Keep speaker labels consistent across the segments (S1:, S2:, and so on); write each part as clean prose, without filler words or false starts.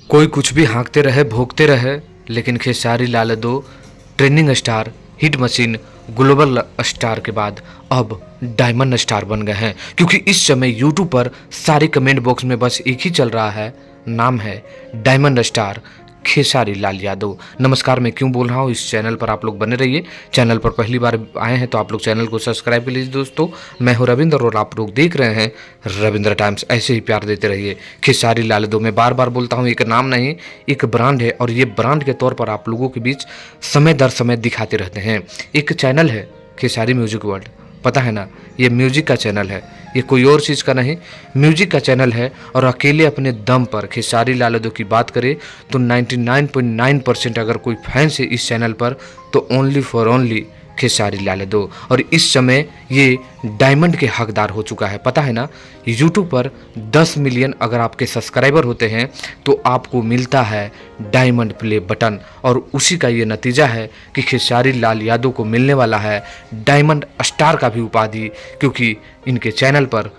S1: कोई कुछ भी हाँकते रहे भोंकते रहे, लेकिन Khesari Lal Yadav trending star, hit machine, global star के बाद अब डायमंड स्टार बन गए हैं। क्योंकि इस समय यूट्यूब पर सारे कमेंट बॉक्स में बस एक ही चल रहा है, नाम है डायमंड स्टार खेसारी लाल यादव। नमस्कार, मैं क्यों बोल रहा हूँ, इस चैनल पर आप लोग बने रहिए। चैनल पर पहली बार आए हैं तो आप लोग चैनल को सब्सक्राइब कर लीजिए। दोस्तों, मैं हूँ रविंद्र और आप लोग देख रहे हैं रविंद्र टाइम्स। ऐसे ही प्यार देते रहिए। खेसारी लाल यादव, मैं बार बार बोलता हूँ, एक नाम नहीं, एक ब्रांड है और ये ब्रांड के तौर पर आप लोगों के बीच समय दर समय दिखाते रहते हैं। एक चैनल है खेसारी म्यूजिक वर्ल्ड, पता है ना, ये म्यूजिक का चैनल है, ये कोई और चीज़ का नहीं, म्यूजिक का चैनल है। और अकेले अपने दम पर खेसारी लाल यादव की बात करें तो 99.9% अगर कोई फैंस है इस चैनल पर तो only for only Khesari Lal Yadav. और इस समय ये डायमंड के हकदार हो चुका है, पता है ना। यूट्यूब पर 10 मिलियन अगर आपके सब्सक्राइबर होते हैं तो आपको मिलता है डायमंड प्ले बटन, और उसी का ये नतीजा है कि खेसारी लाल यादव को मिलने वाला है डायमंड स्टार का भी उपाधि, क्योंकि इनके चैनल पर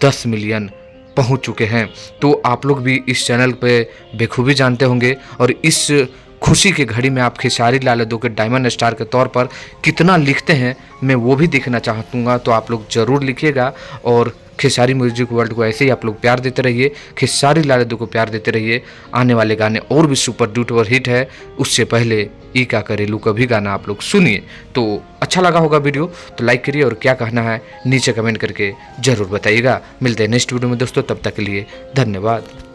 S1: 10 मिलियन पहुंच चुके हैं। तो आप लोग भी इस चैनल पे बेखूबी जानते होंगे, और इस खुशी की घड़ी में आप खेसारी लाल यादव के डायमंड स्टार के तौर पर कितना लिखते हैं, मैं वो भी देखना चाहूँगा। तो आप लोग ज़रूर लिखिएगा और खेसारी म्यूजिक वर्ल्ड को ऐसे ही आप लोग प्यार देते रहिए, खेसारी लाल यादव को प्यार देते रहिए। आने वाले गाने और भी सुपर डुपर हिट है, उससे पहले ई का करेलू का भी गाना आप लोग सुनिए। तो अच्छा लगा होगा वीडियो तो लाइक करिए, और क्या कहना है नीचे कमेंट करके ज़रूर बताइएगा। मिलते हैं नेक्स्ट वीडियो में दोस्तों, तब तक के लिए धन्यवाद।